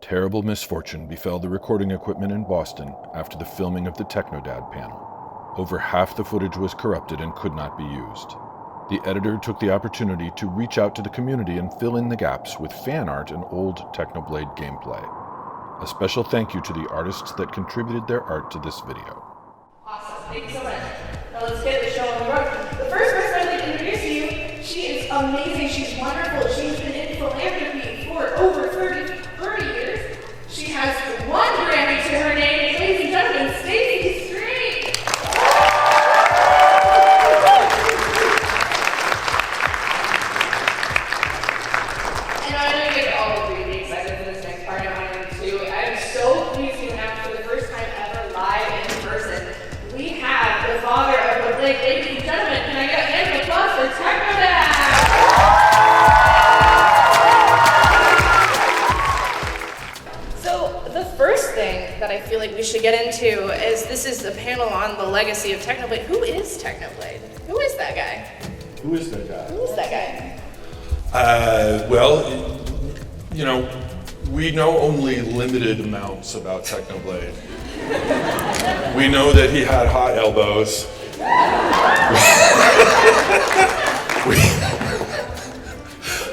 terrible misfortune befell the recording equipment in Boston after the filming of the Technodad panel. Over half the footage was corrupted and could not be used. The editor took the opportunity to reach out to the community and fill in the gaps with fan art and old Technoblade gameplay. A special thank you to the artists that contributed their art to this video. Awesome, thank you so much. Now let's get the show on the road. The first person I'd like to introduce to you, she is amazing, she's wonderful. She's been in philanthropy for over 30 years. She has one Grammy to her name. Ladies and gentlemen, Stacey Street. And I know you guys all will be excited for this next part. I am too. I am so pleased to announce for the first time ever live in person, we have the father of the Blake. Ladies and gentlemen, can I get a hand of applause for Technodad? That I feel like we should get into is this is the panel on the legacy of Technoblade. Who is Technoblade? Who is that guy? Who is that guy? Who is that guy? Well, you know, we know only limited amounts about Technoblade. We know that he had hot elbows.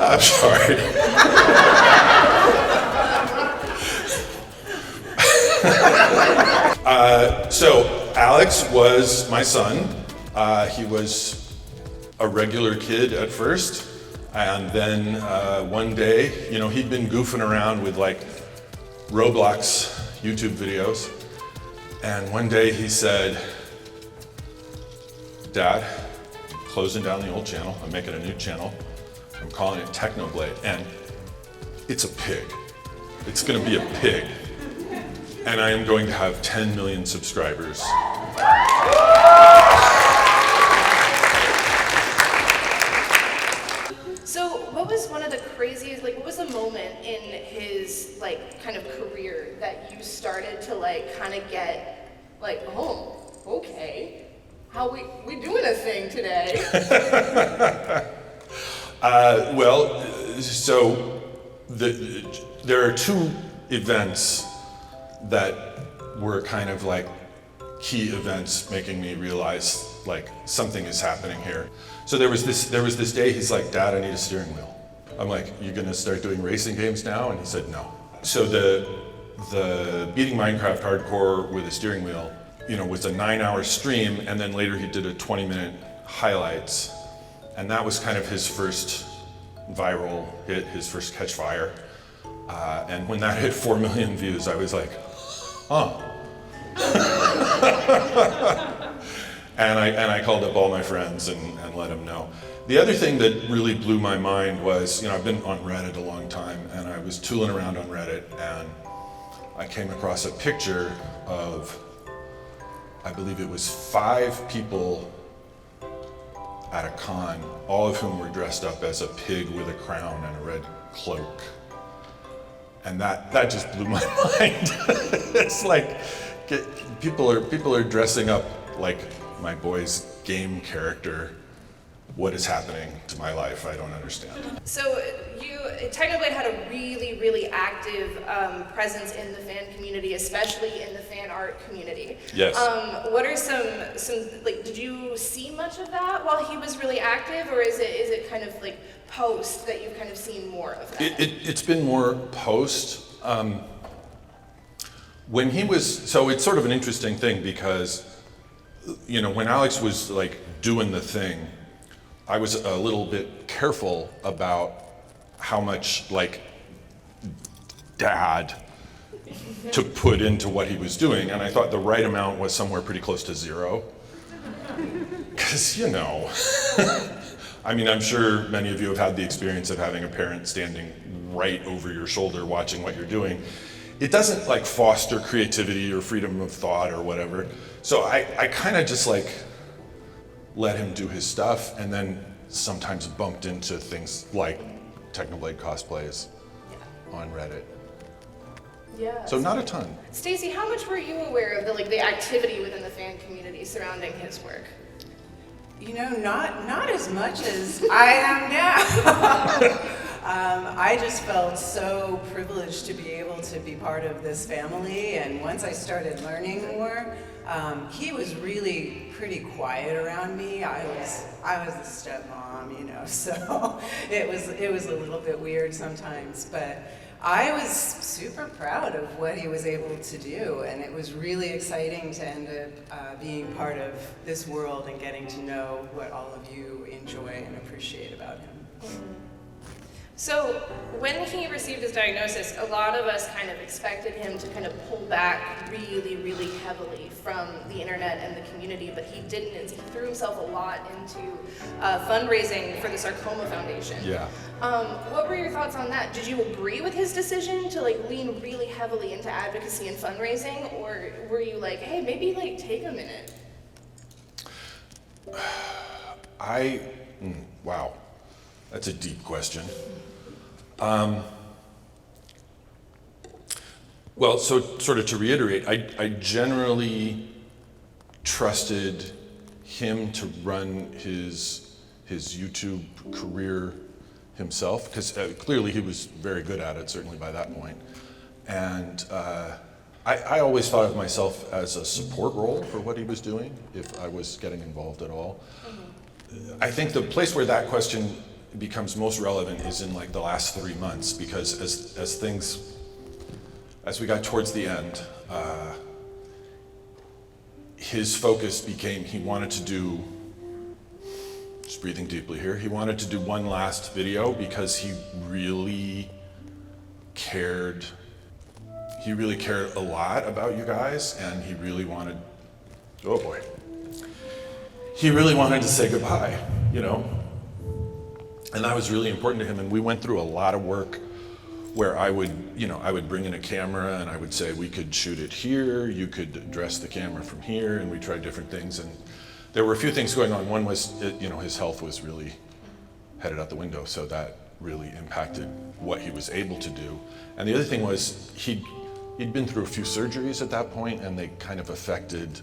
I'm sorry. So Alex was my son. He was a regular kid at first, and then one day, you know, he'd been goofing around with like Roblox YouTube videos, and one day he said, "Dad, I'm closing down the old channel. I'm making a new channel. I'm calling it Technoblade, and it's a pig. It's gonna be a pig. And I am going to have 10 million subscribers." So what was one of the craziest, like what was the moment in his like kind of career that you started to like kind of get like, oh, okay, how we doing a thing today? Well, so there are two events that were kind of like key events making me realize like something is happening here. So there was this day he's like, "Dad, I need a steering wheel." I'm like, "You gonna start doing racing games now?" And he said, "No." So the beating Minecraft hardcore with a steering wheel, you know, was a 9-hour stream, and then later he did a 20-minute highlights, and that was kind of his first viral hit, his first catch fire. And when that hit 4 million views, I was like, huh. and I called up all my friends and let them know. The other thing that really blew my mind was, you know, I've been on Reddit a long time, and I was tooling around on Reddit, and I came across a picture of, I believe it was 5 people at a con, all of whom were dressed up as a pig with a crown and a red cloak. And that just blew my mind. It's like people are dressing up like my boy's game character. What is happening to my life? I don't understand. So Technoblade had a really, really active presence in the fan community, especially in the fan art community. Yes. What are some like? Did you see much of that while he was really active, or is it kind of like post that you've kind of seen more of that? It's been more post. When he was, so it's sort of an interesting thing because, you know, when Alex was like doing the thing, I was a little bit careful about how much like dad to put into what he was doing, and I thought the right amount was somewhere pretty close to 0. Because, you know, I mean, I'm sure many of you have had the experience of having a parent standing right over your shoulder watching what you're doing. It doesn't like foster creativity or freedom of thought or whatever. So I kind of just like let him do his stuff, and then sometimes bumped into things like Technoblade cosplays on Reddit. Yeah. So not a ton. Stacey, how much were you aware of the activity within the fan community surrounding his work? You know, not as much as I am now. I just felt so privileged to be able to be part of this family, and once I started learning more, he was really pretty quiet around me. I was the stepmom, you know, so it was a little bit weird sometimes, but I was super proud of what he was able to do, and it was really exciting to end up being part of this world and getting to know what all of you enjoy and appreciate about him. So when he received his diagnosis, a lot of us kind of expected him to kind of pull back really, really heavily from the internet and the community, but he didn't. He threw himself a lot into fundraising for the Sarcoma Foundation. Yeah. What were your thoughts on that? Did you agree with his decision to like lean really heavily into advocacy and fundraising, or were you like, hey, maybe like take a minute? Wow, that's a deep question. Well, so sort of to reiterate, I generally trusted him to run his YouTube career himself, because clearly he was very good at it, certainly by that point. And I always thought of myself as a support role for what he was doing, if I was getting involved at all. I think the place where that question becomes most relevant is in like the last 3 months, because as we got towards the end, his focus became, he wanted to do, just breathing deeply here, he wanted to do one last video because he really cared a lot about you guys, and he really wanted, oh boy, he really wanted to say goodbye, you know? And that was really important to him, and we went through a lot of work where I would bring in a camera and I would say, we could shoot it here, you could address the camera from here, and we tried different things. And there were a few things going on. One was, his health was really headed out the window, so that really impacted what he was able to do. And the other thing was, he'd been through a few surgeries at that point, and they kind of affected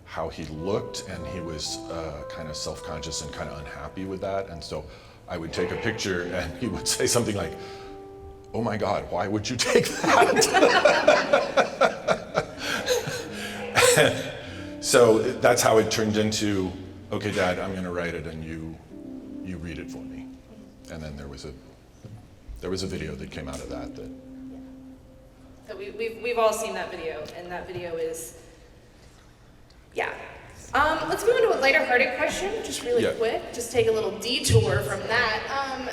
how he looked, and he was kind of self-conscious and kind of unhappy with that. And so I would take a picture and he would say something like, oh my God, why would you take that? So that's how it turned into, okay, Dad, I'm gonna write it and you read it for me. And then there was a video that came out of that. So we've all seen that video, and that video is, yeah. Let's move into a lighter-hearted question, just really quick. Just take a little detour from that.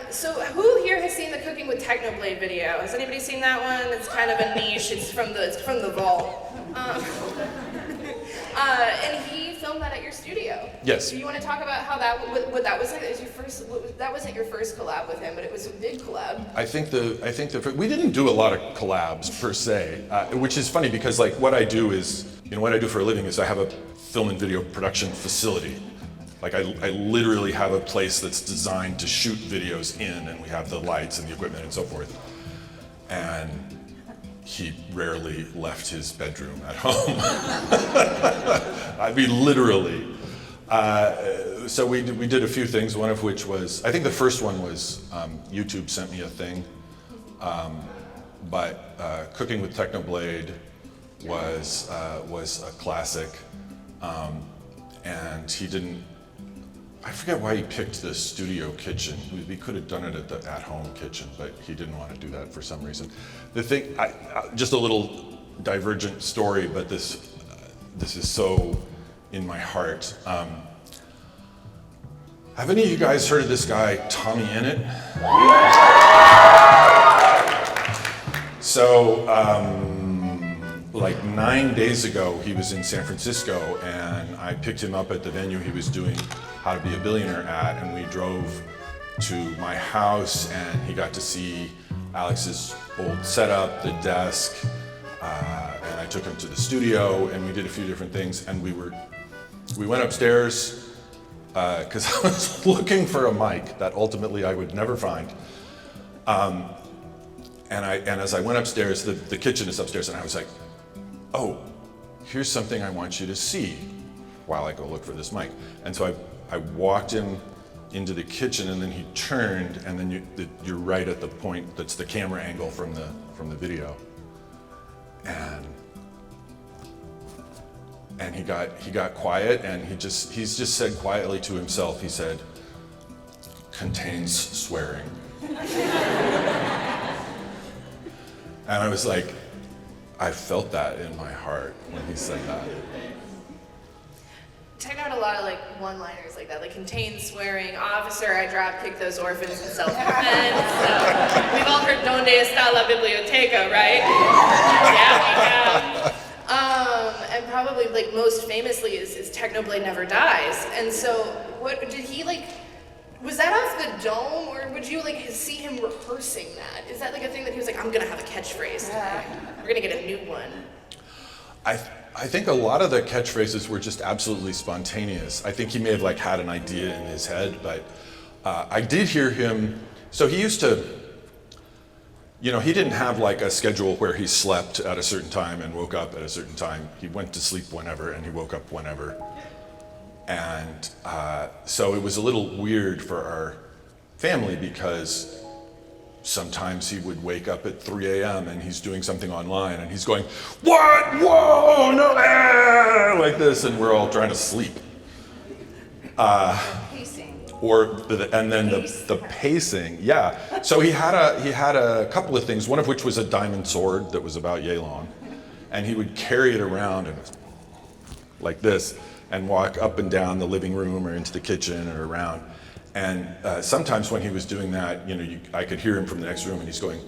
So who here has seen the Cooking with Technoblade video? Has anybody seen that one? It's kind of a niche. It's from the vault. And he filmed that at your studio. Yes. Do you want to talk about how what that was like? It was your first. That wasn't your first collab with him, but it was a big collab. I think we didn't do a lot of collabs per se, which is funny because like what I do for a living is I have a film and video production facility. Like I literally have a place that's designed to shoot videos in, and we have the lights and the equipment and so forth. And he rarely left his bedroom at home. I mean, literally. So we did a few things, one of which was, I think the first one was YouTube sent me a thing. But Cooking with Technoblade was a classic. And he didn't, I forget why he picked the studio kitchen. We could have done it at the at-home kitchen, but he didn't want to do that for some reason. The thing, just a little divergent story, but this is so in my heart. Have any of you guys heard of this guy, Tommy Innit? So, like 9 days ago, he was in San Francisco, and I picked him up at the venue he was doing How to Be a Billionaire at, and we drove to my house, and he got to see Alex's old setup, the desk, and I took him to the studio, and we did a few different things, and we went upstairs, because I was looking for a mic that ultimately I would never find. And as I went upstairs, the kitchen is upstairs, and I was like, oh, here's something I want you to see while I go look for this mic. And so I walked him into the kitchen, and then he turned, and then you're right at the point that's the camera angle from the video, and he got quiet, and he's just said quietly to himself, he said, "Contains swearing." And I was like, I felt that in my heart when he said that. Techno had a lot of like one-liners like that, like contains swearing, officer, I drop kick those orphans in self-defense. We've all heard Donde está la biblioteca, right? Yeah, we have. And probably like most famously is Technoblade Never Dies. And so what did he like, was that off the dome, or would you like see him rehearsing that? Is that like a thing that he was like, I'm gonna have a catchphrase, we're gonna get a new one? I think a lot of the catchphrases were just absolutely spontaneous. I think he may have like had an idea in his head, but I did hear him, so he used to, you know, he didn't have like a schedule where he slept at a certain time and woke up at a certain time. He went to sleep whenever and he woke up whenever. And so it was a little weird for our family because sometimes he would wake up at 3 a.m. and he's doing something online and he's going, "What? Whoa, no, like this," and we're all trying to sleep. Pacing. And then the pacing, yeah. So he had a couple of things, one of which was a diamond sword that was about yay long, and he would carry it around and like this, and walk up and down the living room or into the kitchen or around. And sometimes when he was doing that, you know, I could hear him from the next room and he's going,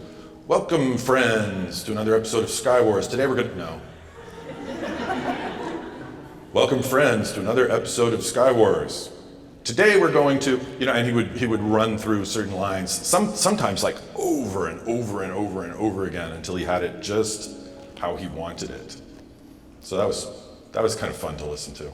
"Welcome friends to another episode of Sky Wars. Today we're gonna," no. "Welcome friends to another episode of Sky Wars. Today we're going to," you know, and he would run through certain lines, sometimes like over and over and over and over again until he had it just how he wanted it. So that was kind of fun to listen to.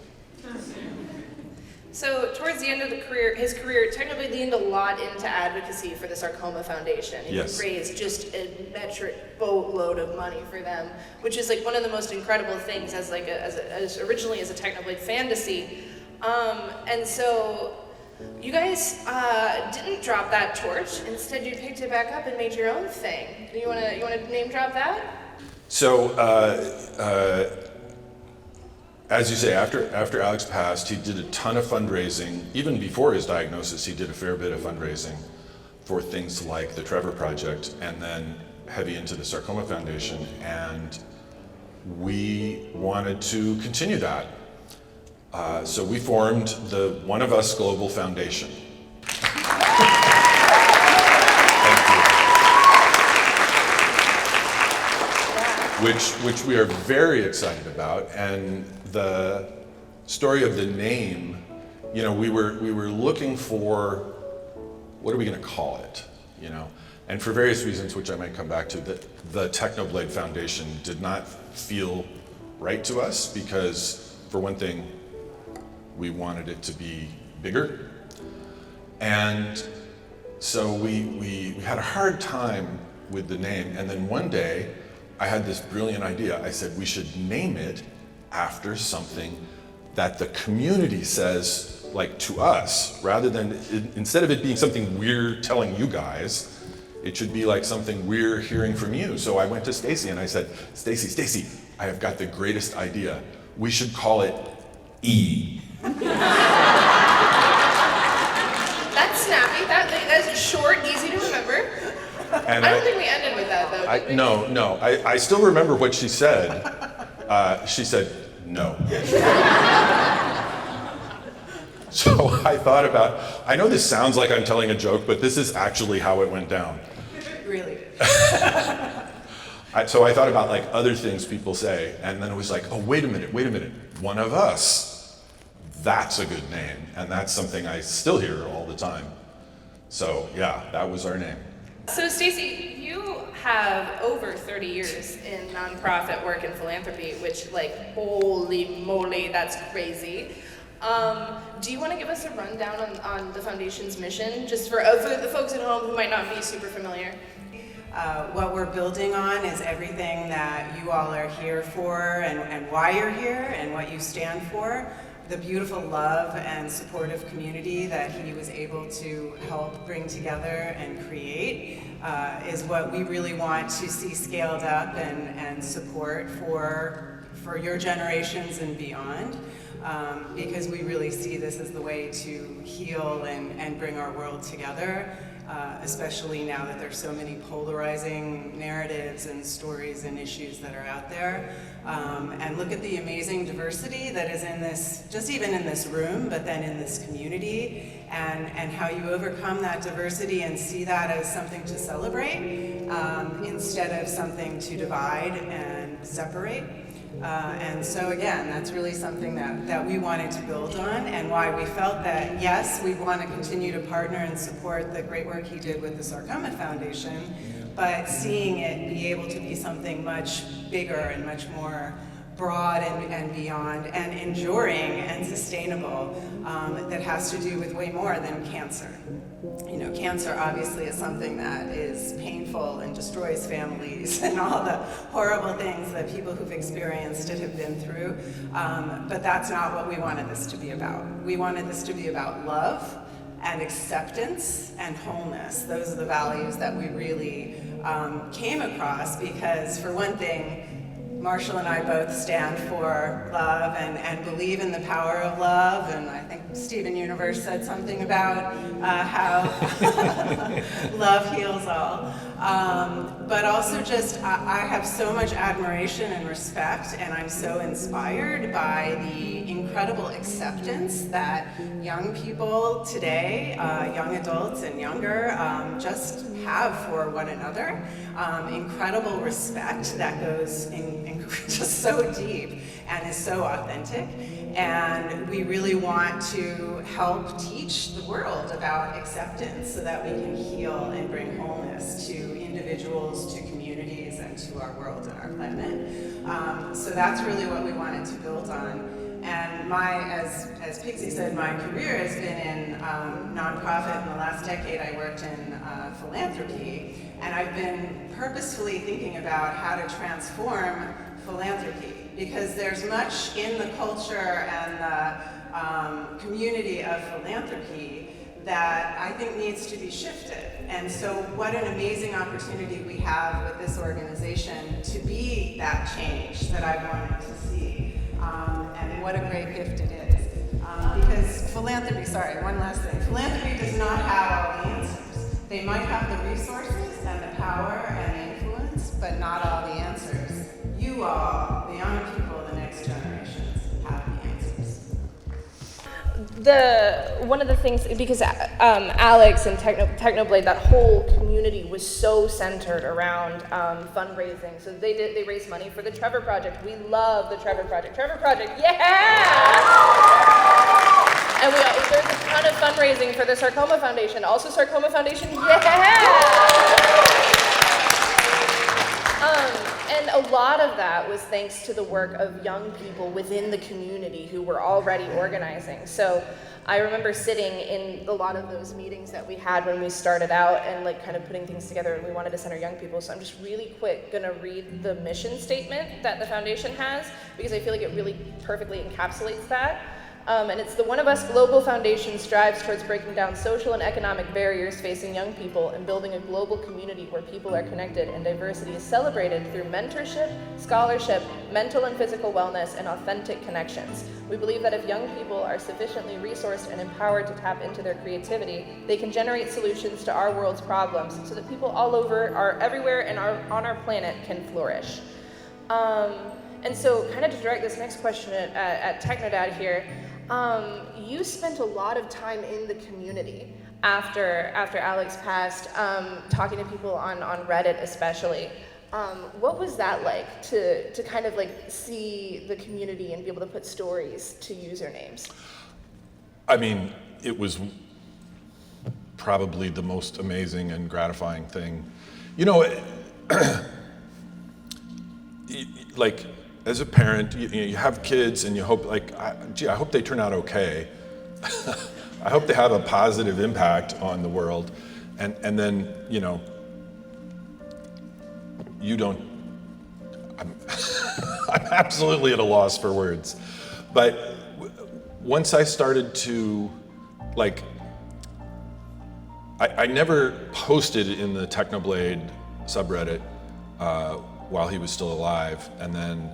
So towards the end of his career, technically leaned a lot into advocacy for the Sarcoma Foundation. And Yes. he raised just a metric boatload of money for them, which is like one of the most incredible things as originally as a Technoblade fantasy. And so you guys didn't drop that torch. Instead, you picked it back up and made your own thing. You wanna name drop that? So, as you say, after Alex passed, he did a ton of fundraising. Even before his diagnosis, he did a fair bit of fundraising for things like the Trevor Project, and then heavy into the Sarcoma Foundation. And we wanted to continue that. So we formed the One of Us Global Foundation. Which we are very excited about, and the story of the name, you know, we were looking for, what are we going to call it, you know, and for various reasons, which I might come back to, the Technoblade Foundation did not feel right to us because, for one thing, we wanted it to be bigger, and so we had a hard time with the name, and then one day I had this brilliant idea. I said we should name it after something that the community says, like, to us, rather than, instead of it being something we're telling you guys, it should be like something we're hearing from you. So I went to Stacy and I said, Stacy, I have got the greatest idea. We should call it E. That's snappy. That's short, easy to remember. And I don't think we ended with that, though. Did we? No. I still remember what she said. She said, no. So I thought about, I know this sounds like I'm telling a joke, but this is actually how it went down. Really? So I thought about like other things people say, and then it was like, oh, wait a minute. One of Us. That's a good name, and that's something I still hear all the time. So yeah, that was our name. So Stacy, you have over 30 years in nonprofit work and philanthropy, which, like, holy moly, that's crazy. Do you want to give us a rundown on the foundation's mission, just for the folks at home who might not be super familiar? What we're building on is everything that you all are here for, and why you're here and what you stand for. the beautiful love and supportive community that he was able to help bring together and create is what we really want to see scaled up and support for your generations and beyond. Because we really see this as the way to heal and bring our world together, especially now that there's so many polarizing narratives and stories and issues that are out there. And look at the amazing diversity that is in this, just even in this room, but then in this community, and how you overcome that diversity and see that as something to celebrate instead of something to divide and separate. And so again, that's really something that we wanted to build on, and why we felt that, yes, we want to continue to partner and support the great work he did with the Sarcoma Foundation, but seeing it be able to be something much bigger and much more broad and beyond and enduring and sustainable, that has to do with way more than cancer. You know, cancer obviously is something that is painful and destroys families and all the horrible things that people who've experienced it have been through, but that's not what we wanted this to be about. We wanted this to be about love and acceptance and wholeness. Those are the values that we really came across, because for one thing, Marshall and I both stand for love and believe in the power of love, and I think Steven Universe said something about how love heals all. But also just, I have so much admiration and respect, and I'm so inspired by the incredible acceptance that young people today, young adults and younger, just have for one another. Incredible respect that goes just so deep and is so authentic. And we really want to help teach the world about acceptance so that we can heal and bring wholeness to individuals, to communities, and to our world and our planet. So that's really what we wanted to build on. And as Pixie said, my career has been in nonprofit. In the last decade, I worked in philanthropy, and I've been purposefully thinking about how to transform philanthropy, because there's much in the culture and the community of philanthropy that I think needs to be shifted. And so what an amazing opportunity we have with this organization to be that change that I wanted to see. And what a great gift it is. Because philanthropy, sorry, one last thing. Philanthropy does not have all the answers. They might have the resources and the power and the influence, but not all the answers. You all, the young people, the next generations, have the answers. One of the things, because Alex and Technoblade, that whole community was so centered around fundraising. So they raised money for the Trevor Project. We love the Trevor Project. Trevor Project, yeah! And there's a ton of fundraising for the Sarcoma Foundation. Also Sarcoma Foundation, yeah! And a lot of that was thanks to the work of young people within the community who were already organizing. So I remember sitting in a lot of those meetings that we had when we started out and like kind of putting things together, and we wanted to center young people. So I'm just really quick gonna read the mission statement that the foundation has, because I feel like it really perfectly encapsulates that. And it's the One of Us Global Foundation strives towards breaking down social and economic barriers facing young people and building a global community where people are connected and diversity is celebrated through mentorship, scholarship, mental and physical wellness, and authentic connections. We believe that if young people are sufficiently resourced and empowered to tap into their creativity, they can generate solutions to our world's problems so that people all over, everywhere and on our planet can flourish. And so kind of to direct this next question at Technodad here, you spent a lot of time in the community after Alex passed, talking to people on Reddit especially. What was that like to kind of like see the community and be able to put stories to usernames? I mean, it was probably the most amazing and gratifying thing. You know, like, as a parent, you have kids and you hope, like, I hope they turn out okay. I hope they have a positive impact on the world. And then, you know, you don't, I'm absolutely at a loss for words. But once I started to, like, I never posted in the Technoblade subreddit while he was still alive, and then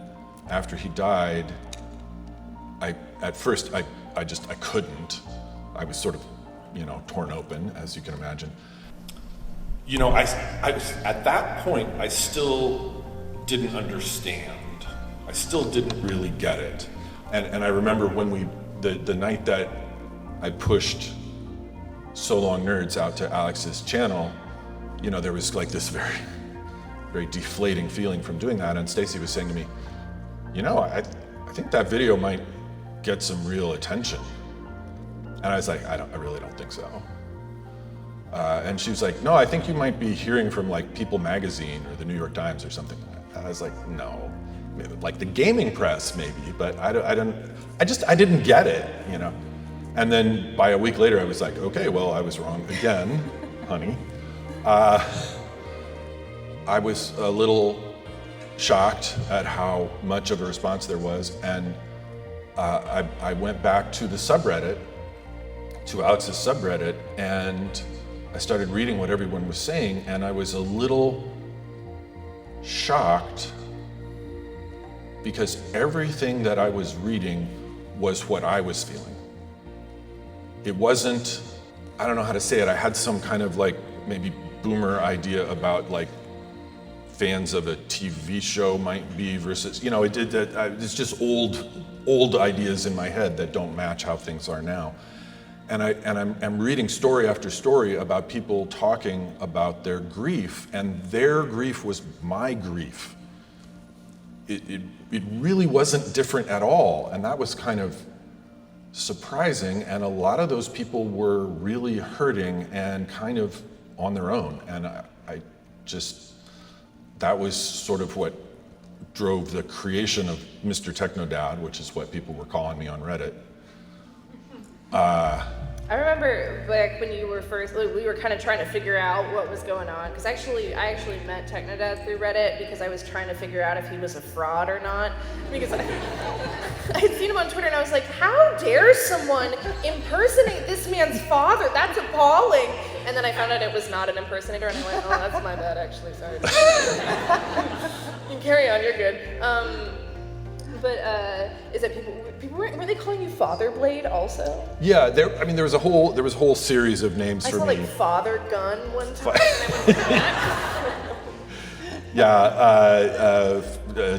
after he died, at first I couldn't. I was sort of, torn open, as you can imagine. I was at that point, I still didn't understand. I still didn't really get it. And I remember when the night that I pushed So Long Nerds out to Alex's channel, there was like this very, very deflating feeling from doing that. And Stacy was saying to me, I think that video might get some real attention. And I was like, I really don't think so. And she was like, no, I think you might be hearing from like People Magazine or the New York Times or something. And I was like, no, maybe, like the gaming press maybe, but I didn't get it, And then by a week later, I was like, okay, well, I was wrong again, honey. I was a little shocked at how much of a response there was, and I went back to the subreddit, to Alex's subreddit, and I started reading what everyone was saying, and I was a little shocked because everything that I was reading was what I was feeling. It wasn't, I don't know how to say it, I had some kind of like maybe boomer idea about like fans of a TV show might be versus, it's just old ideas in my head that don't match how things are now. And I'm reading story after story about people talking about their grief, and their grief was my grief. It really wasn't different at all, and that was kind of surprising, and a lot of those people were really hurting and kind of on their own, and that was sort of what drove the creation of Mr. Technodad, which is what people were calling me on Reddit. I remember like when you were first, we were kind of trying to figure out what was going on, because I actually met Technodad through Reddit because I was trying to figure out if he was a fraud or not, because I had seen him on Twitter and I was like, how dare someone impersonate this man's father? That's appalling. And then I found out it was not an impersonator, and I went, oh, that's my bad, actually, sorry. You can carry on, you're good. But is that people were they calling you Father Blade also? Yeah, there was a whole series of names for me. I saw like Father Gun one time. And I went back. Yeah,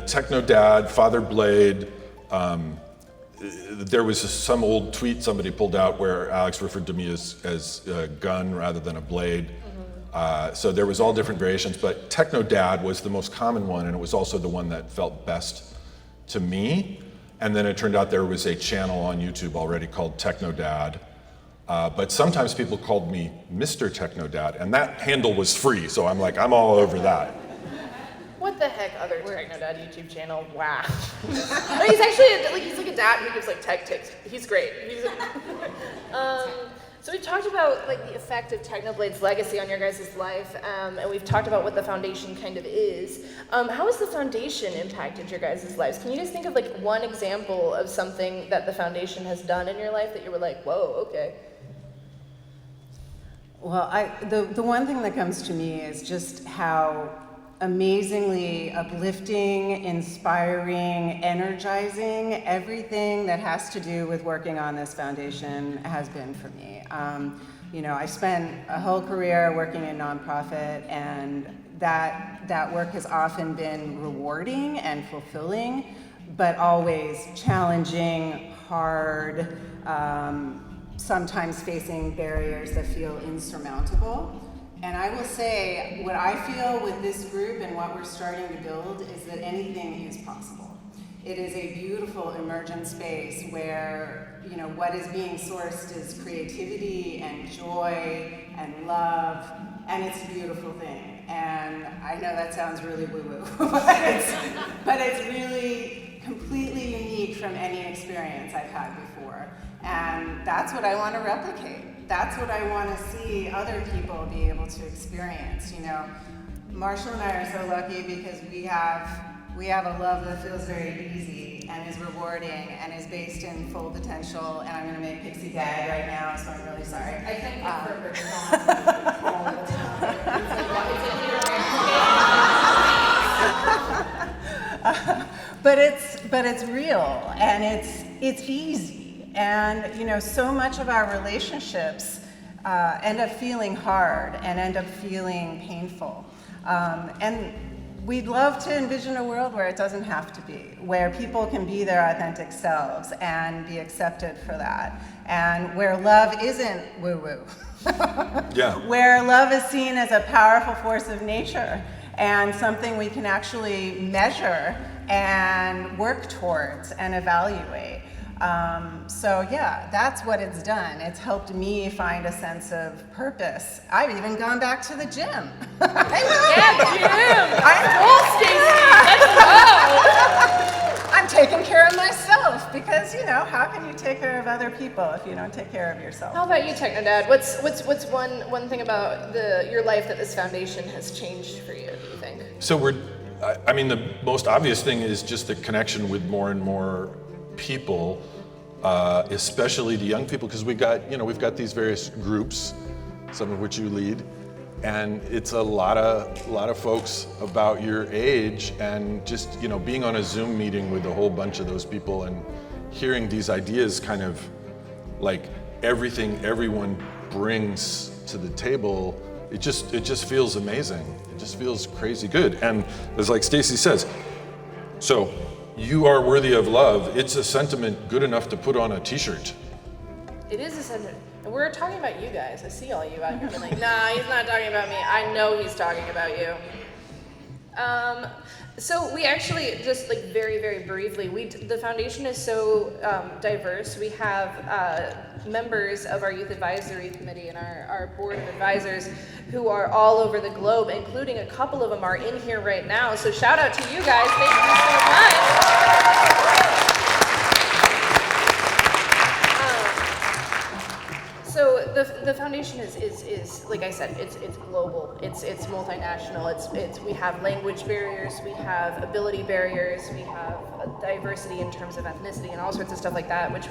Technodad, Father Blade. There was some old tweet somebody pulled out where Alex referred to me as a gun rather than a blade. Mm-hmm. So there was all different variations, but Technodad was the most common one, and it was also the one that felt best to me. And then it turned out there was a channel on YouTube already called Technodad. But sometimes people called me Mr. Technodad, and that handle was free, so I'm all over that. What the heck, other Technodad YouTube channel? Wow. No, he's actually he's like a dad who gives like tech tips. He's great. So we've talked about like the effect of Technoblade's legacy on your guys' life, and we've talked about what the foundation kind of is. How has the foundation impacted your guys' lives? Can you just think of like one example of something that the foundation has done in your life that you were like, whoa, okay? Well, the one thing that comes to me is just how amazingly uplifting, inspiring, energizing everything that has to do with working on this foundation has been for me. I spent a whole career working in nonprofit, and that work has often been rewarding and fulfilling, but always challenging, hard, sometimes facing barriers that feel insurmountable. And I will say, what I feel with this group and what we're starting to build is that anything is possible. It is a beautiful emergent space where, what is being sourced is creativity and joy and love, and it's a beautiful thing. And I know that sounds really woo-woo, but it's really completely unique from any experience I've had before. And that's what I want to replicate. That's what I want to see other people be able to experience. Marshall and I are so lucky because we have We have a love that feels very easy and is rewarding and is based in full potential. And I'm going to make Pixie gag right now, so I'm really sorry. I thank you for bringing that all the time. But it's real and it's easy. And you know, so much of our relationships end up feeling hard and end up feeling painful. And we'd love to envision a world where it doesn't have to be, where people can be their authentic selves and be accepted for that, and where love isn't woo-woo. Yeah. Where love is seen as a powerful force of nature and something we can actually measure and work towards and evaluate. So yeah, that's what it's done. It's helped me find a sense of purpose. I've even gone back to the gym. I'm taking care of myself because, you know, how can you take care of other people if you don't take care of yourself? How about you, Technodad? What's one thing about your life that this foundation has changed for you, do you think? So I mean, the most obvious thing is just the connection with more and more people, especially the young people, because we've got these various groups, some of which you lead, and it's a lot of folks about your age, and just, you know, being on a Zoom meeting with a whole bunch of those people and hearing these ideas, kind of like everything everyone brings to the table, it just feels amazing. It just feels crazy good. And as like Stacy says, so you are worthy of love. It's a sentiment good enough to put on a t-shirt. It is a sentiment. And we're talking about you guys. I see all you out here being like, nah, he's not talking about me. I know he's talking about you. So we actually, just like very, very briefly, the foundation is so diverse. We have members of our youth advisory committee and our board of advisors who are all over the globe, including a couple of them are in here right now. So shout out to you guys. Thank you so much. So the foundation is like I said, it's global, it's multinational, we have language barriers, we have ability barriers, we have a diversity in terms of ethnicity and all sorts of stuff like that, which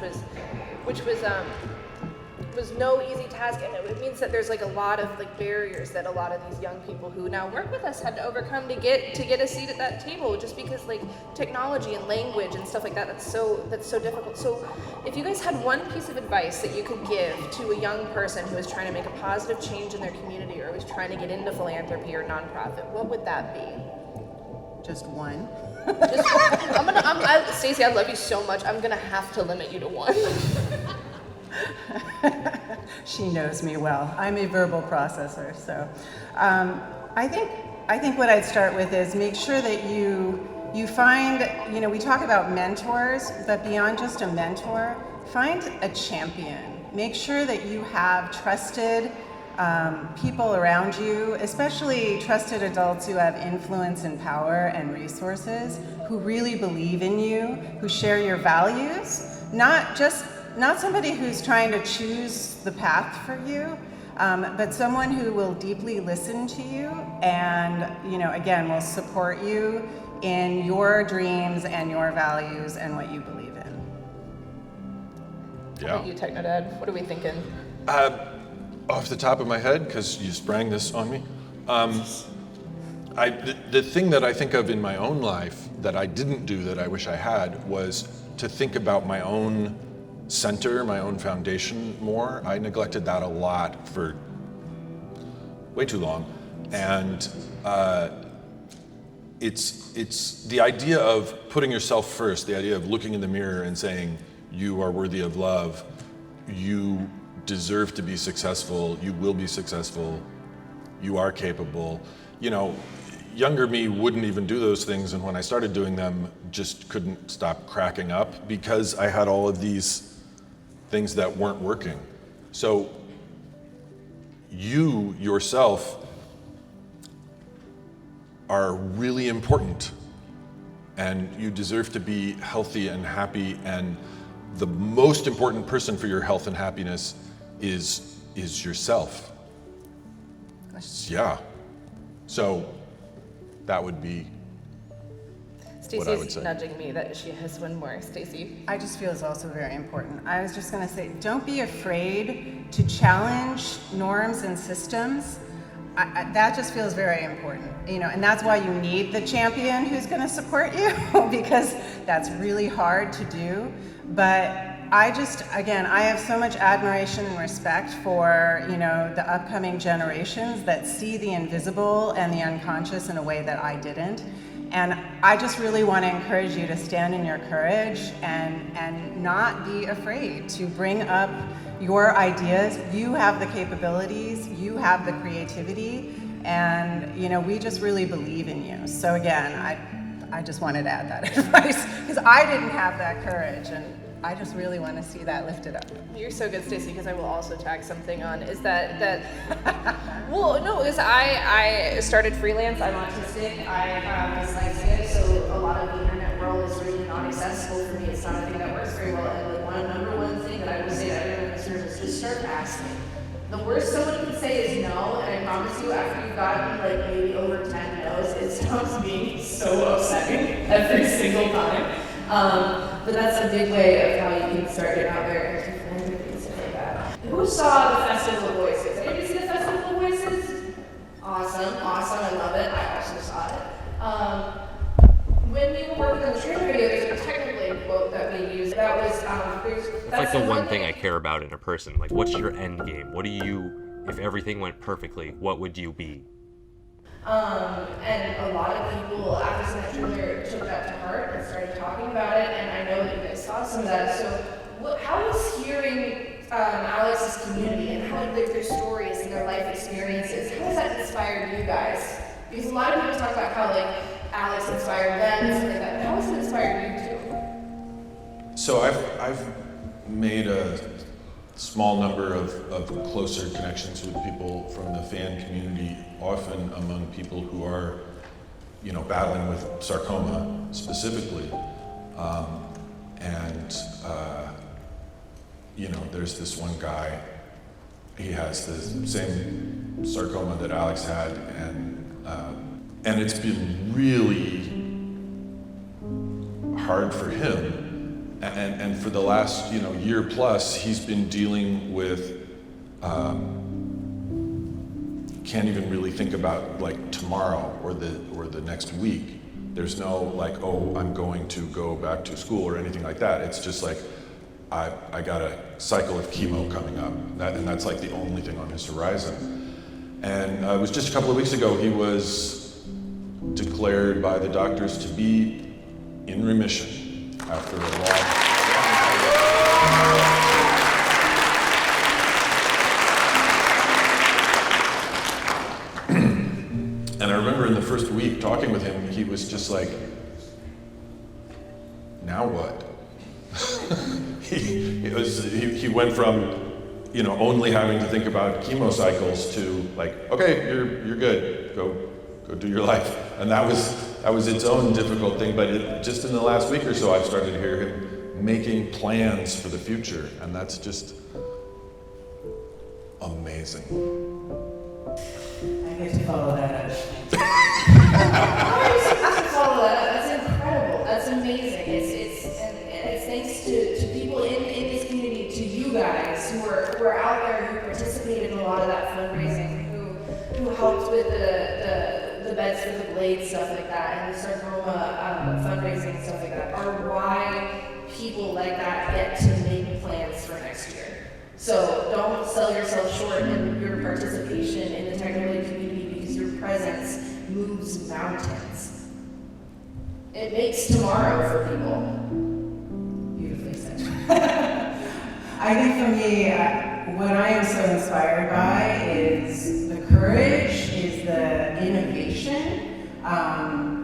was no easy task, and it means that there's like a lot of like barriers that a lot of these young people who now work with us had to overcome to get a seat at that table, just because like technology and language and stuff like that, that's so difficult. So if you guys had one piece of advice that you could give to a young person who is trying to make a positive change in their community or was trying to get into philanthropy or nonprofit, what would that be? Just one. Stacey, I love you so much. I'm gonna have to limit you to one. She knows me well. I'm a verbal processor, so I think what I'd start with is make sure that you find, you know, we talk about mentors, but beyond just a mentor, find a champion. Make sure that you have trusted people around you, especially trusted adults who have influence and power and resources, who really believe in you, who share your values, not somebody who's trying to choose the path for you, but someone who will deeply listen to you and, you know, again, will support you in your dreams and your values and what you believe in. Yeah. How about you, Technodad? What are we thinking? Off the top of my head, because you sprang this on me, the thing that I think of in my own life that I didn't do that I wish I had was to think about my own center, my own foundation more. I neglected that a lot for way too long. And it's the idea of putting yourself first, the idea of looking in the mirror and saying, you are worthy of love, you deserve to be successful, you will be successful, you are capable. You know, younger me wouldn't even do those things, and when I started doing them, just couldn't stop cracking up because I had all of these things that weren't working. So you yourself are really important, and you deserve to be healthy and happy, and the most important person for your health and happiness is yourself. Yeah. So that would be what I would say. Stacey's nudging me that she has one more. Stacey. I just feel it's also very important. I was just going to say, don't be afraid to challenge norms and systems. That just feels very important, and that's why you need the champion who's going to support you, because that's really hard to do. But I have so much admiration and respect for, the upcoming generations that see the invisible and the unconscious in a way that I didn't. And I just really want to encourage you to stand in your courage and not be afraid to bring up your ideas. You have the capabilities, you have the creativity, and we just really believe in you. So again, I just wanted to add that advice, because I didn't have that courage, and I just really want to see that lifted up. You're so good, Stacey, because I will also tag something on, is that well, no, because I started freelance, I'm autistic, I have dyslexia, so a lot of the internet world is really not accessible for me. It's not a thing that works very well, and the number one thing that I would say to everyone in this room is just start asking. The worst someone can say is no, and I promise you, after you've gotten maybe over 10 no's, it stops being so upsetting every single time. But that's a big way of how you can start getting out there and do philanthropy and stuff like that. Who saw the Festival of Voices? Anybody see the Festival of Voices? Awesome, I love it. I also saw it. When we were working on the trailer video, there's a technical aid quote that we used. That was, that's the one thing I care about in a person. What's your end game? What do you, if everything went perfectly, what would you be? And a lot of people after seeing that trailer took that to heart and started talking about it, and I know that you guys saw some of that. So how was hearing Alex's community and how they lived their stories and their life experiences, how has that inspired you guys? Because a lot of people talk about how Alex inspired them and stuff like that, but how has it inspired you too? So I've made a small number of closer connections with people from the fan community, often among people who are, battling with sarcoma specifically. There's this one guy, he has the same sarcoma that Alex had, and it's been really hard for him. And for the last, year plus, he's been dealing with, can't even really think about tomorrow or the next week. There's no I'm going to go back to school or anything like that. It's just I got a cycle of chemo coming up, and that's the only thing on his horizon. And it was just a couple of weeks ago, he was declared by the doctors to be in remission after a long. And I remember in the first week talking with him, he was just now what? He went from, only having to think about chemo cycles to okay, you're good, go do your life. And that was its own difficult thing, but just in the last week or so, I've started to hear him making plans for the future, and that's just amazing. I get to follow that up. How are you supposed to follow that? That's incredible. That's amazing. It's thanks to people in this community, to you guys who are out there, who participated in a lot of that fundraising, who helped with the beds for the blades, stuff like that, and the sarcoma fundraising, stuff like that, are why people like that get to make plans for next year. So don't sell yourself short in your participation in the technical aid community, because your presence moves mountains. It makes tomorrow for people. Beautifully said. I think for me, what I am so inspired by is the courage, is the innovation,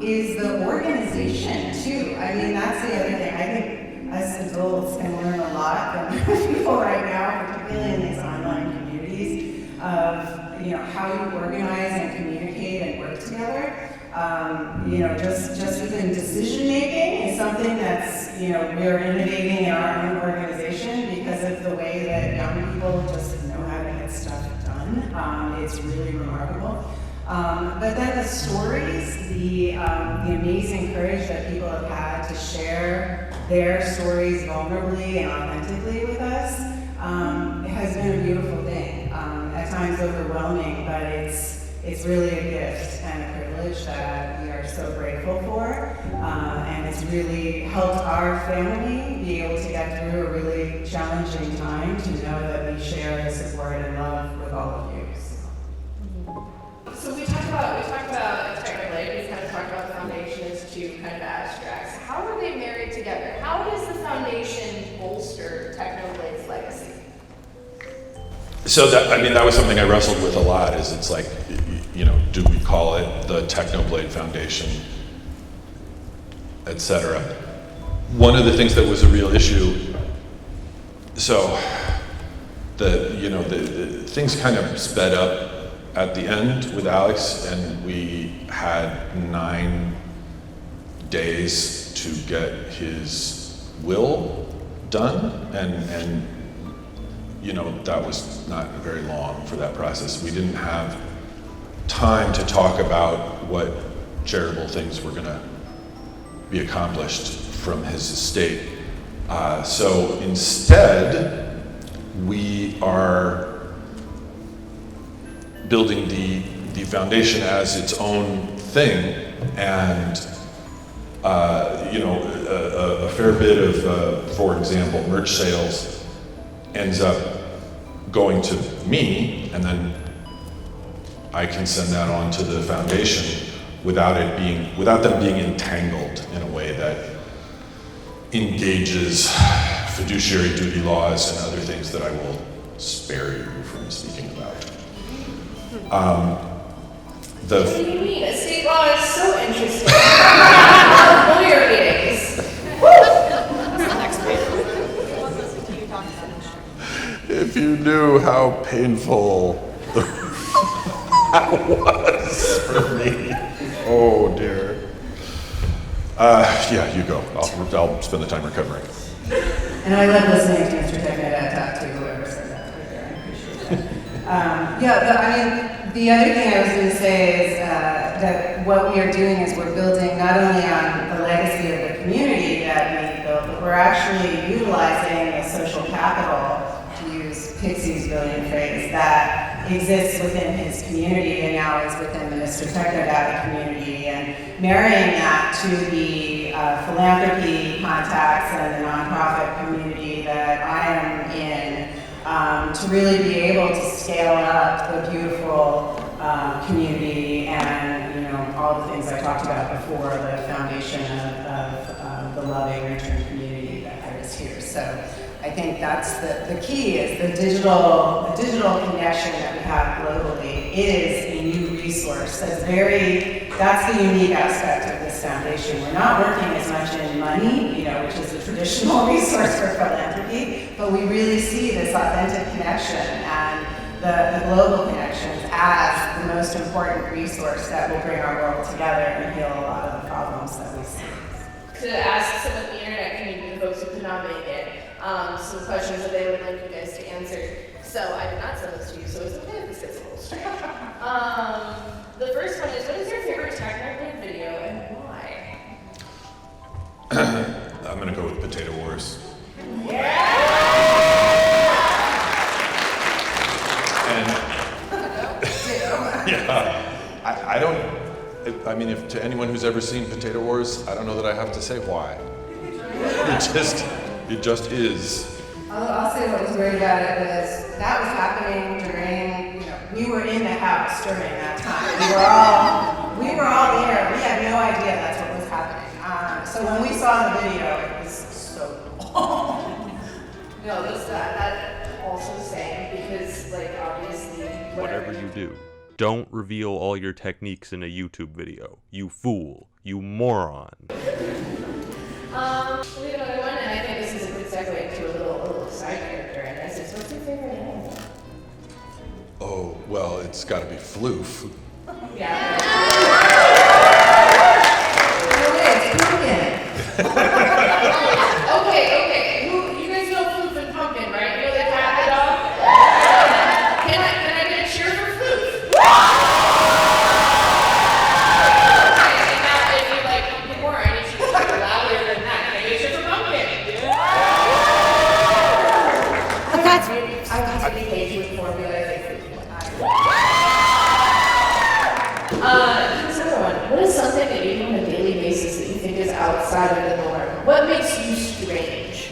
is the organization too. I mean, that's the other thing. I think us adults can learn a lot from people right now, particularly in these online communities, of how you organize and communicate and work together. Just within decision making is something that's we are innovating in our own organization because of the way that young people just know how to get stuff done. It's really remarkable. But then the stories, the amazing courage that people have had to share their stories vulnerably and authentically with us, it has been a beautiful thing. At times overwhelming, but it's really a gift and a privilege that we are so grateful for. And it's really helped our family be able to get through a really challenging time, to know that we share the support and love with all of you. So we talked about Technoblade, we kind of talked about the foundation as two kind of abstracts. How are they married together? How does the foundation bolster Technoblade's legacy? So that was something I wrestled with a lot, is it's like, do we call it the Technoblade Foundation, etc. One of the things that was a real issue, so the things kind of sped up at the end with Alex, and we had 9 days to get his will done, and that was not very long for that process. We didn't have time to talk about what charitable things were going to be accomplished from his estate. So instead, we are building the foundation as its own thing, and a fair bit of, for example, merch sales ends up going to me, and then I can send that on to the foundation without them being entangled in a way that engages fiduciary duty laws and other things that I will spare you from speaking about. What do you mean? Estate law is so interesting. Lawyer meetings. If you knew how painful that was for me. Oh dear. Yeah, you go. I'll spend the time recovering. And I love listening to Mr. Technodad talk to whoever said that. I appreciate that. The other thing I was going to say is that what we are doing is we're building not only on the legacy of the community that we built, but we're actually utilizing a social capital, to use Pixie's brilliant phrase, that exists within his community and now is within the Mr. Technodad community, and marrying that to the philanthropy contacts and the nonprofit community that I am in, to really be able to scale up the beautiful community and all the things I talked about before, the foundation of the loving, return community that I was here. So I think that's the key, is the digital connection that we have globally is a new resource. That's the unique aspect of this foundation. We're not working as much in money, which is the traditional resource for philanthropy, but we really see this authentic connection and the global connections as the most important resource that will bring our world together and heal a lot of the problems that we see. To ask some of the internet community, the folks who could not make it, some questions that they would like you guys to answer. So I did not send this to you, so it's okay if this gets a little strange. The first one is, what is your favorite Technoblade video and why? I'm gonna go with Potato Wars. If to anyone who's ever seen Potato Wars, I don't know that I have to say why. It just is. I'll say what was great about it was that was happening during, we were in the house during that time. We were all there. We had no idea that's what was happening. So when we saw the video, it was so cool. No, that also saying, because obviously Whatever you do, don't reveal all your techniques in a YouTube video. You fool. You moron. We have another one, and I think this is a good segue to a little side character in this. Is, what's your favorite animal? Oh, well, it's gotta be Floof. Yeah. No way, it's pumpkin. Okay. You guys know Floof and Pumpkin, right? You know the cat dog? Can I get a cheer for Floof? What makes you strange?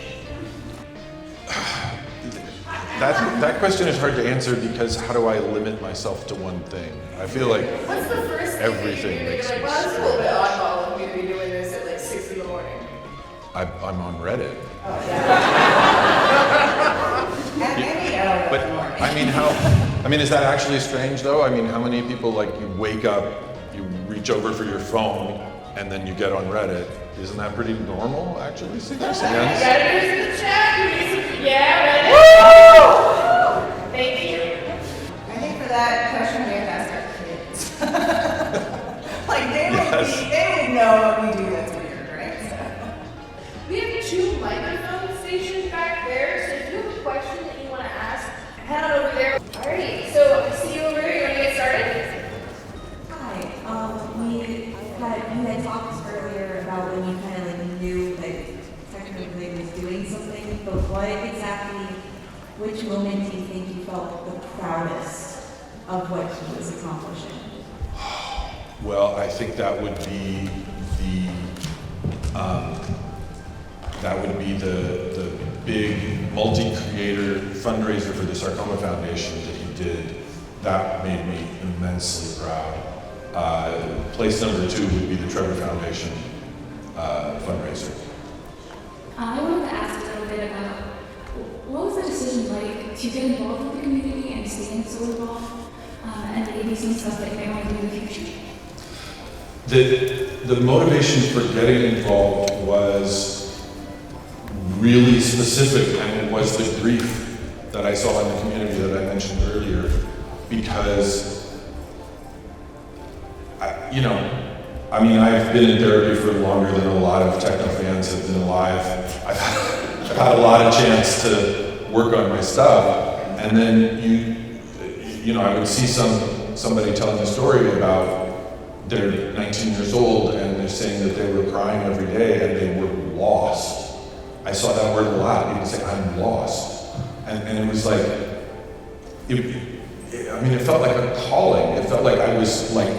That question is hard to answer because how do I limit myself to one thing? I feel like What's the first thing everything you do? makes You're me like, well, it's a little bit strange. oddball of me to be doing this at like 6 in the morning. I'm on Reddit. At any hour But of the morning. I mean, is that actually strange though? I mean, how many people like you wake up, you reach over for your phone, and then you get on Reddit? Isn't that pretty normal actually? See, there's hands. Redditors in the chat. We need some, yeah, Reddit. Thank you. I think for that question we have to ask our kids. Like they would know what we do that's weird, right? So. We have 2 microphone stations back there, so if you have a question that you want to ask, head on over there. Alrighty, so see you over here. You want to get started? Hi, you had talked earlier about when you kind of like knew like technically was doing something, but which moment do you think you felt the proudest of what he was accomplishing? Well, I think that would be the big multi-creator fundraiser for the Sarcoma Foundation that he did. That made me immensely proud. Place number 2 would be the Trevor Foundation fundraiser. I wanted to ask a little bit about what was the decision like to get involved with the community and staying so involved, and maybe some stuff that you may want to do in the future? The motivation for getting involved was really specific, and it was the grief that I saw in the community that I mentioned earlier, because I've been in therapy for longer than a lot of techno fans have been alive. I've had a lot of chance to work on my stuff, and then I would see somebody telling a story about they're 19 years old and they're saying that they were crying every day and they were lost. I saw that word a lot. People say, "I'm lost," and it was like, it felt like a calling. It felt like I was like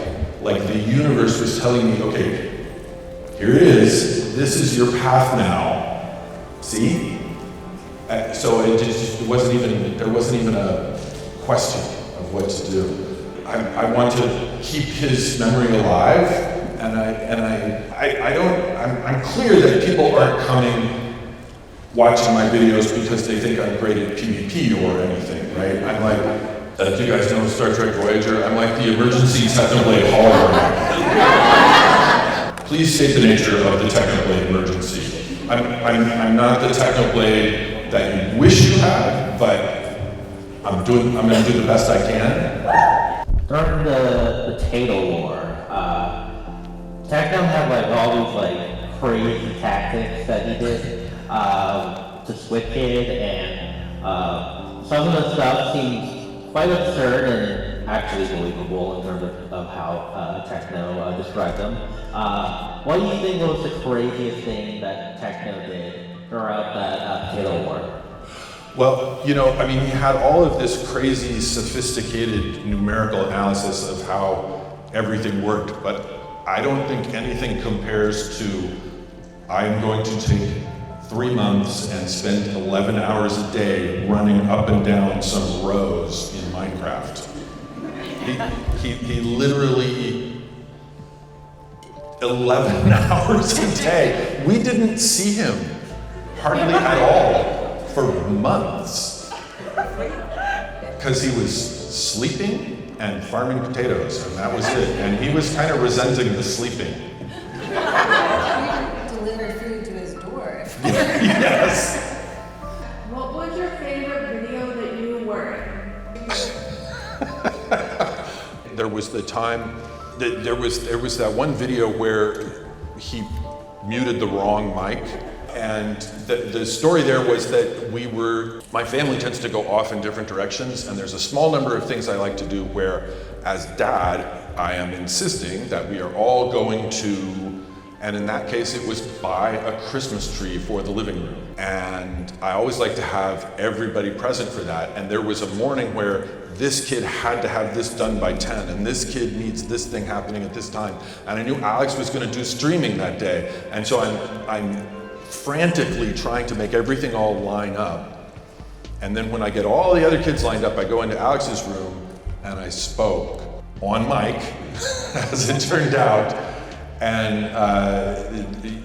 the universe was telling me, okay, here it is. This is your path now. See? So there wasn't even a question of what to do. I want to keep his memory alive, and I'm clear that people aren't coming watching my videos because they think I'm great at PvP or anything, right? I'm like, you guys know Star Trek Voyager, I'm like the emergency Technoblade hologram. Please state the nature of the Technoblade emergency. I'm not the Technoblade that you wish you had, but I'm gonna do the best I can. During the potato war, Techno had like all these like crazy tactics that he did to switch it, and some of the stuff seems quite absurd and actually believable in terms of how Techno described them. What do you think was the craziest thing that Techno did throughout that potato war? Well, he had all of this crazy, sophisticated numerical analysis of how everything worked, but I don't think anything compares to, I'm going to take 3 months and spend 11 hours a day running up and down some rows in Minecraft. He literally 11 hours a day. We didn't see him hardly at all for months because he was sleeping and farming potatoes, and that was it. And he was kind of resenting the sleeping. Delivered food to his door. Yes. What was your favorite video that you were in? There was the time that there was that one video where he muted the wrong mic, and the story there was that my family tends to go off in different directions, and there's a small number of things I like to do where, as dad, I am insisting that we are all going to, and in that case it was buy a Christmas tree for the living room. And I always like to have everybody present for that, and there was a morning where this kid had to have this done by 10, and this kid needs this thing happening at this time. And I knew Alex was gonna do streaming that day, and so I'm frantically trying to make everything all line up. And then when I get all the other kids lined up, I go into Alex's room and I spoke on mic, as it turned out. And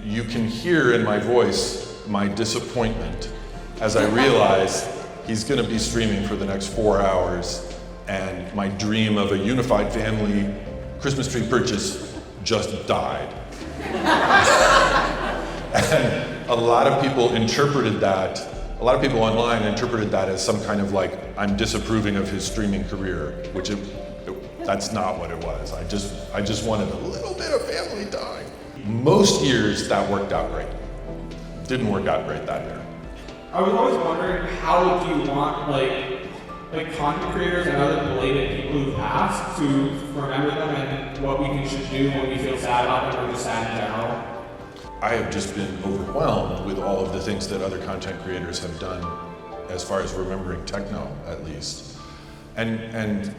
you can hear in my voice my disappointment as I realize he's going to be streaming for the next 4 hours, and my dream of a unified family Christmas tree purchase just died. And a lot of people online interpreted that as some kind of like, I'm disapproving of his streaming career, which that's not what it was. I just wanted a little bit of family time. Most years that worked out great. Didn't work out great that year. I was always wondering, how do you want like content creators and other belated people who've passed to remember them, and what we should do when we feel sad about them or just sad in general? I have just been overwhelmed with all of the things that other content creators have done as far as remembering techno, at least. And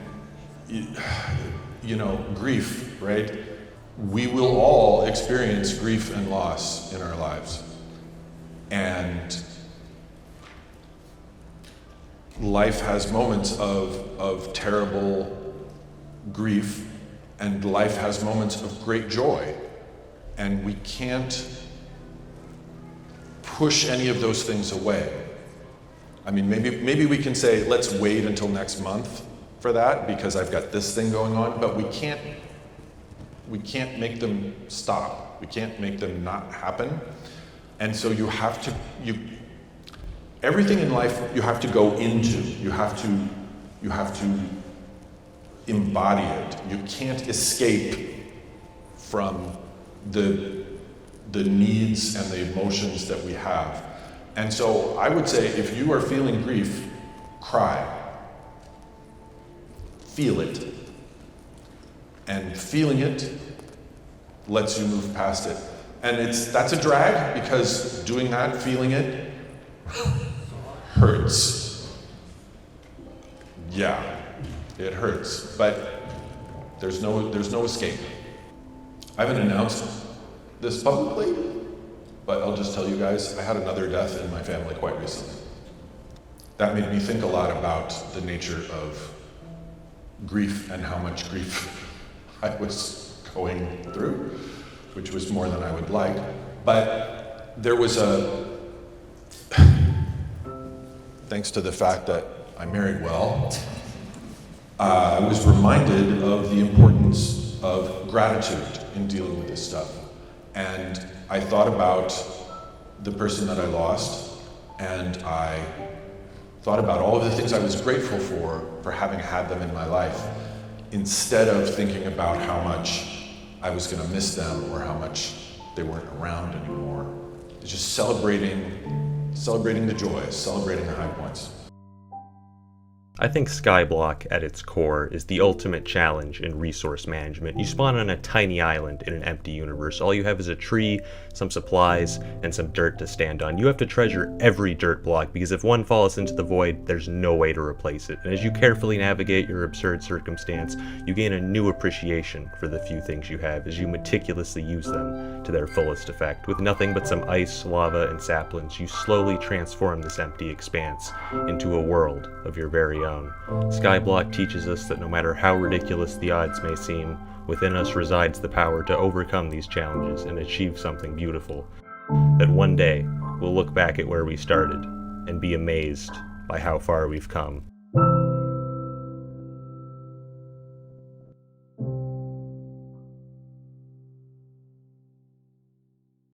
you know, grief, right? We will all experience grief and loss in our lives. And life has moments of terrible grief, and life has moments of great joy. And we can't push any of those things away. I mean, maybe we can say, let's wait until next month for that because I've got this thing going on, but we can't make them stop. We can't make them not happen. And so you have to, everything in life you have to go into. You have to embody it. You can't escape from the needs and the emotions that we have. And so I would say, if you are feeling grief, cry. Feel it. And feeling it lets you move past it. And that's a drag, because doing that, feeling it, hurts. Yeah, it hurts, but there's no escape. I haven't announced this publicly, but I'll just tell you guys, I had another death in my family quite recently. That made me think a lot about the nature of grief and how much grief I was going through, which was more than I would like. But there was thanks to the fact that I married well, I was reminded of the importance of gratitude in dealing with this stuff. And I thought about the person that I lost, and I thought about all of the things I was grateful for having had them in my life, instead of thinking about how much I was going to miss them or how much they weren't around anymore. It's just celebrating the joy, celebrating the high points. I think Skyblock, at its core, is the ultimate challenge in resource management. You spawn on a tiny island in an empty universe. All you have is a tree, some supplies, and some dirt to stand on. You have to treasure every dirt block, because if one falls into the void, there's no way to replace it. And as you carefully navigate your absurd circumstance, you gain a new appreciation for the few things you have as you meticulously use them to their fullest effect. With nothing but some ice, lava, and saplings, you slowly transform this empty expanse into a world of your very own. Skyblock teaches us that no matter how ridiculous the odds may seem, within us resides the power to overcome these challenges and achieve something beautiful. That one day, we'll look back at where we started and be amazed by how far we've come.